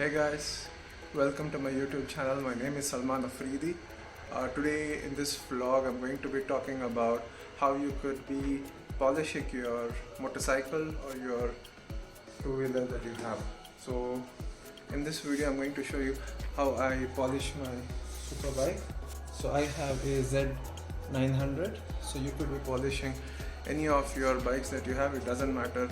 Hey guys, welcome to my YouTube channel. My name is Salman Afridi. Today in this vlog I'm going to be talking about how you could be polishing your motorcycle or your two-wheeler that you have. So in this video I'm going to show you how I polish my super bike. So I have a Z900, so you could be polishing any of your bikes that you have. It doesn't matter,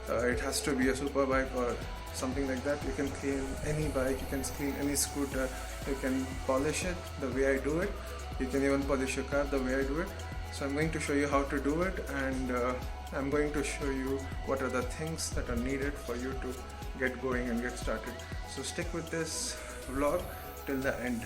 it has to be a super bike or something like that. You can clean any bike, you can clean any scooter, you can polish it the way I do it. You can even polish your car the way I do it. So I'm going to show you how to do it, and I'm going to show you what are the things that are needed for you to get going and get started. So stick with this vlog till the end.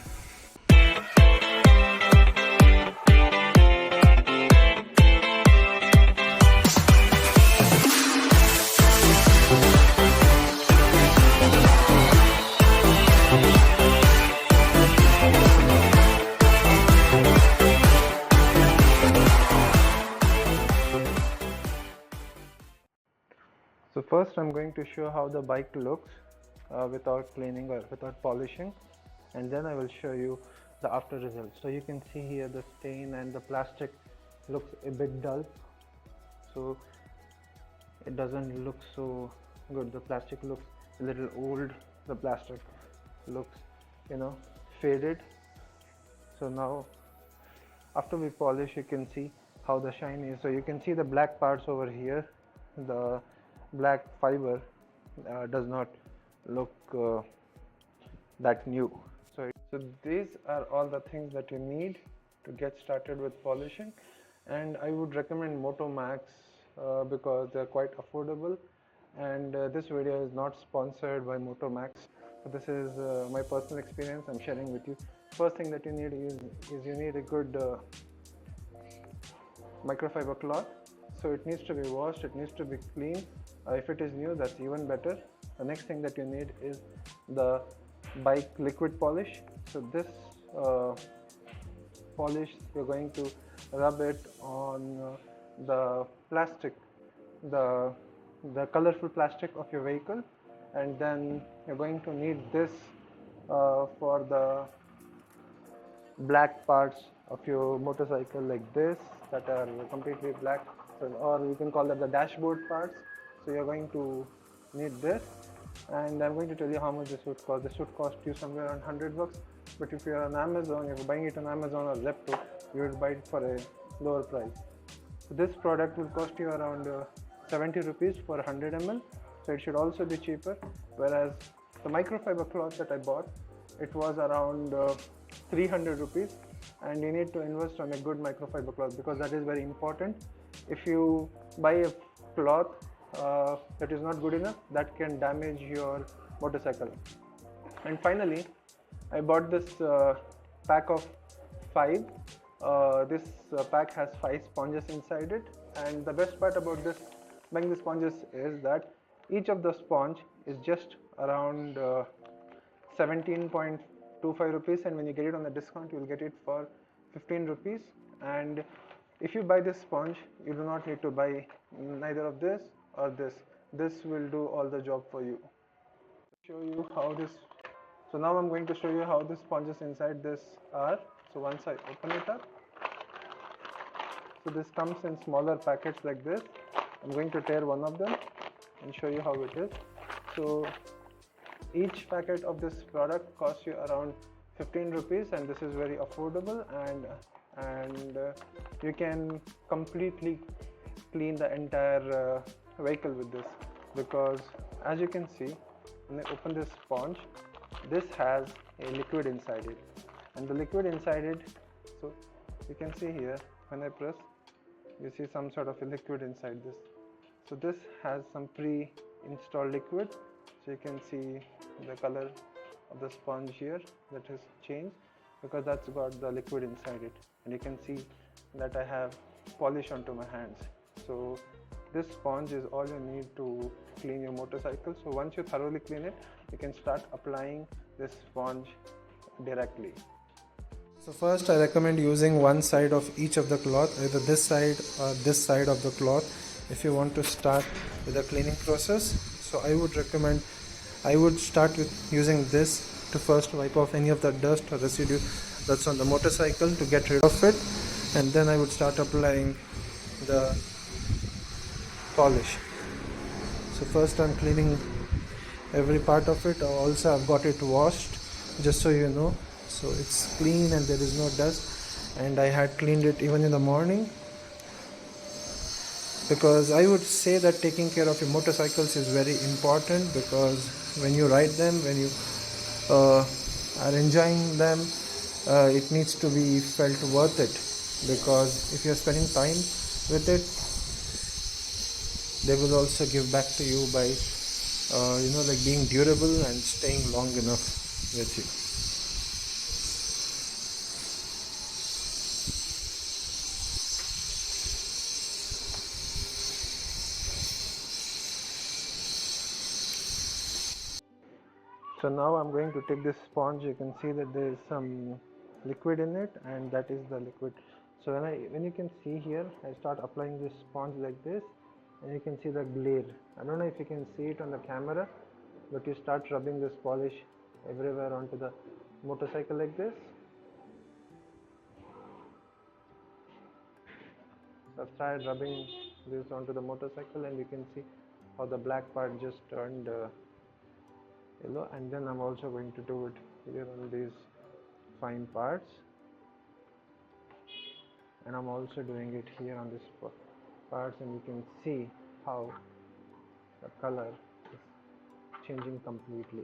So first I'm going to show how the bike looks without cleaning or without polishing, and then I will show you the after results. So you can see here the stain and the plastic looks a bit dull, so it doesn't look so good. The plastic looks a little old, the plastic looks faded. So now after we polish, you can see how the shine is. So you can see the black parts over here. The black fiber does not look that new. So these are all the things that you need to get started with polishing, and I would recommend MotoMax because they're quite affordable. And this video is not sponsored by MotoMax, so this is my personal experience I'm sharing with you. First thing that you need is you need a good microfiber cloth. So it needs to be washed, it needs to be clean. If it is new, that's even better. The next thing that you need is the bike liquid polish. So this polish, you're going to rub it on the plastic, the colorful plastic of your vehicle, and then you're going to need this for the black parts of your motorcycle, like this, that are completely black, or you can call that the dashboard parts. So you're going to need this, and I'm going to tell you how much this would cost. This would cost you somewhere around 100 bucks, but if you're on Amazon, if you're buying it on Amazon or Zepto, you would buy it for a lower price. So this product will cost you around 70 rupees for 100 ml, so it should also be cheaper. Whereas the microfiber cloth that I bought, it was around 300 rupees, and you need to invest on a good microfiber cloth because that is very important. If you buy a cloth that is not good enough, that can damage your motorcycle. And finally, I bought this pack of 5. This pack has 5 sponges inside it, and the best part about buying the sponges is that each of the sponge is just around 17.25 rupees, and when you get it on the discount, you will get it for 15 rupees. And if you buy this sponge, you do not need to buy neither of this or this. This will do all the job for you. Show you how this. So now I'm going to show you how the sponges inside this are. So once I open it up, so this comes in smaller packets like this. I'm going to tear one of them and show you how it is. So each packet of this product costs you around 15 rupees, and this is very affordable, and you can completely clean the entire vehicle with this, because as you can see, when I open this sponge, this has a liquid inside it, and the liquid inside it, so you can see here, when I press, you see some sort of a liquid inside this. So this has some pre-installed liquid, so you can see the color of the sponge here that has changed because that's got the liquid inside it, and you can see that I have polish onto my hands. So this sponge is all you need to clean your motorcycle. So once you thoroughly clean it, you can start applying this sponge directly. So first I recommend using one side of each of the cloth, either this side or this side of the cloth, if you want to start with the cleaning process. So I would recommend I would start with using this to first wipe off any of the dust or residue that's on the motorcycle to get rid of it, and then I would start applying the polish. So first I'm cleaning every part of it. Also I've got it washed, just so you know, so it's clean and there is no dust, and I had cleaned it even in the morning, because I would say that taking care of your motorcycles is very important, because when you ride them, when you uh, are enjoying them, it needs to be felt worth it, because if you're spending time with it, they will also give back to you by like being durable and staying long enough with you. So now I'm going to take this sponge. You can see that there is some liquid in it, and that is the liquid. So when you can see here, I start applying this sponge like this, and you can see the glare. I don't know if you can see it on the camera, but you start rubbing this polish everywhere onto the motorcycle like this. So I've started rubbing this onto the motorcycle, and you can see how the black part just turned yellow, and then I'm also going to do it here on these fine parts, and I'm also doing it here on this parts, and you can see how the color is changing completely.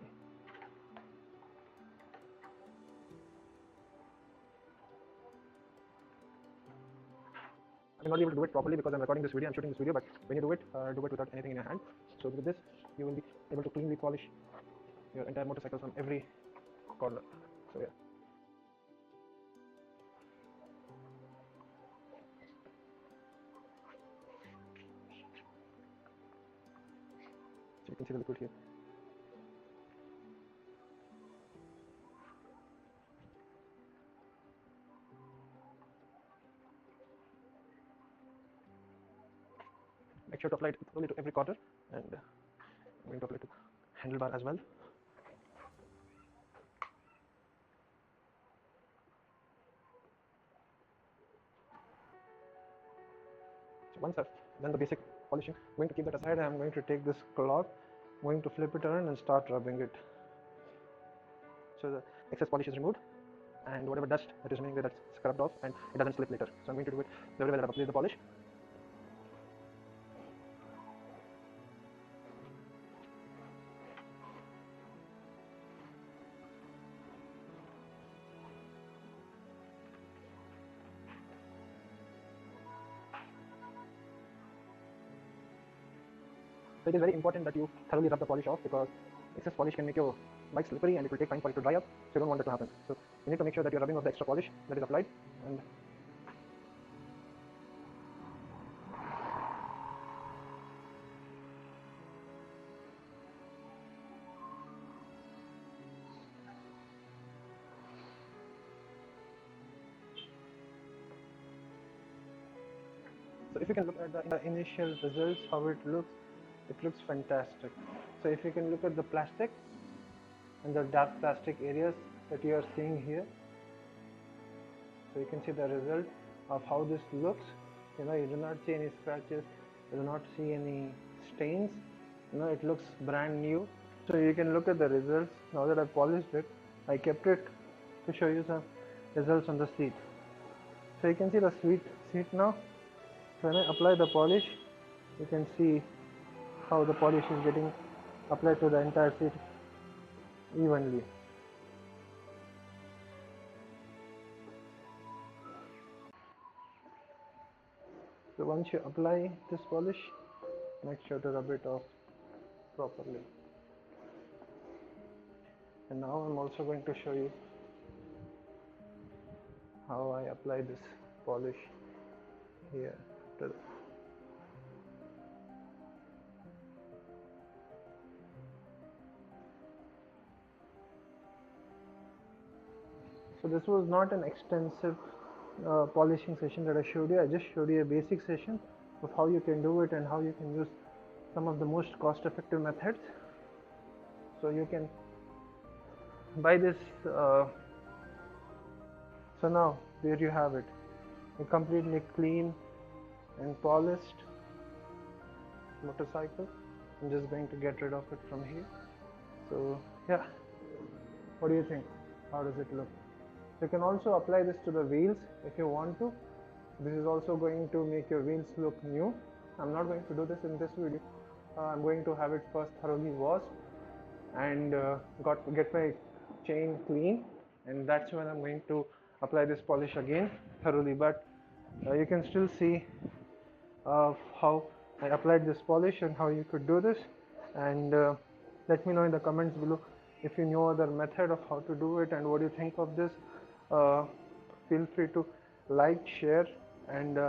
I will not be able to do it properly because I'm recording this video, I'm shooting this video, but when you do it without anything in your hand. So with this, you will be able to cleanly polish your entire motorcycle from every corner. So yeah. So you can see the liquid here. Make sure to apply it thoroughly to every corner, and I'm going to apply it to handlebar as well. So once I've done the basic polishing, I'm going to keep that aside. I'm going to take this cloth, I'm going to flip it around and start rubbing it. So the excess polish is removed, and whatever dust that is remaining there, that's scrubbed off, and it doesn't slip later. So I'm going to do it everywhere that I've applied the polish. So it is very important that you thoroughly rub the polish off, because excess polish can make your bike slippery and it will take time for it to dry up, so you don't want that to happen. So you need to make sure that you're rubbing off the extra polish that is applied. And so if you can look at the initial results, how it looks fantastic. So if you can look at the plastic and the dark plastic areas that you are seeing here, so you can see the result of how this looks. You do not see any scratches, you do not see any stains. It looks brand new. So you can look at the results. Now that I've polished it, I kept it to show you some results on the seat. So you can see the seat now. So when I apply the polish, you can see how the polish is getting applied to the entire seat evenly. So once you apply this polish, make sure to rub it off properly. And now I'm also going to show you how I apply this polish here to the So this was not an extensive polishing session that I showed you. I just showed you a basic session of how you can do it and how you can use some of the most cost-effective methods. So you can buy this. So now there you have it, a completely clean and polished motorcycle. I'm just going to get rid of it from here. So yeah, what do you think? How does it look? You can also apply this to the wheels if you want to. This is also going to make your wheels look new. I'm not going to do this in this video. I'm going to have it first thoroughly washed and get my chain clean, and that's when I'm going to apply this polish again thoroughly. But you can still see how I applied this polish and how you could do this, and let me know in the comments below if you know other method of how to do it and what do you think of this. Feel free to like, share, and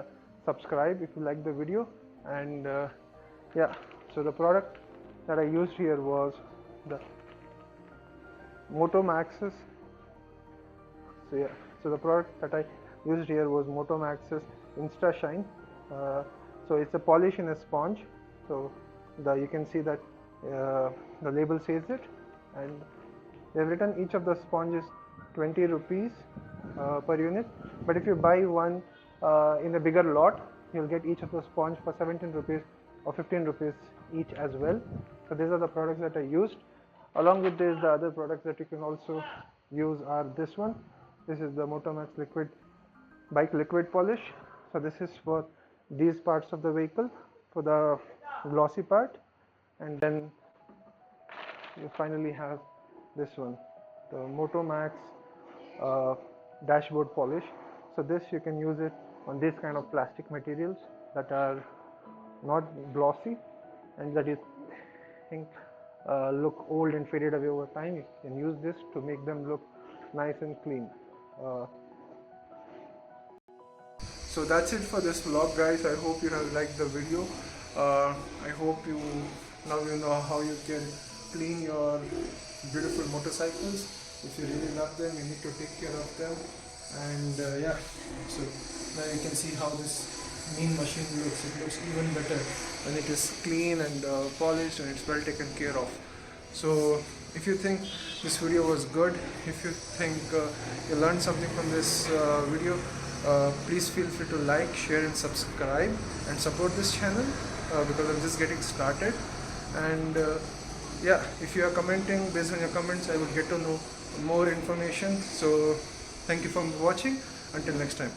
subscribe if you like the video. And yeah, so the product that I used here was the MotoMax's. So yeah, so the product that I used here was MotoMax's Insta Shine. So it's a polish in a sponge. So you can see that the label says it, and they've written each of the sponges 20 rupees per unit. But if you buy one in a bigger lot, you'll get each of the sponge for 17 rupees or 15 rupees each as well. So these are the products that I used. Along with this, the other products that you can also use are this one. This is the MotoMax liquid bike liquid polish. So this is for these parts of the vehicle, for the glossy part, and then you finally have this one, the MotoMax dashboard polish. So this, you can use it on this kind of plastic materials that are not glossy and that you think look old and faded away over time. You can use this to make them look nice and clean. So that's it for this vlog, guys. I hope you have liked the video. I hope you know how you can clean your beautiful motorcycles. If you really love them, you need to take care of them. And yeah, so now you can see how this mean machine looks. It looks even better when it is clean and polished and it's well taken care of. So if you think this video was good, if you think you learned something from this video, please feel free to like, share and subscribe and support this channel because I'm just getting started. And yeah, if you are commenting, based on your comments I will get to know more information. So thank you for watching. Until next time.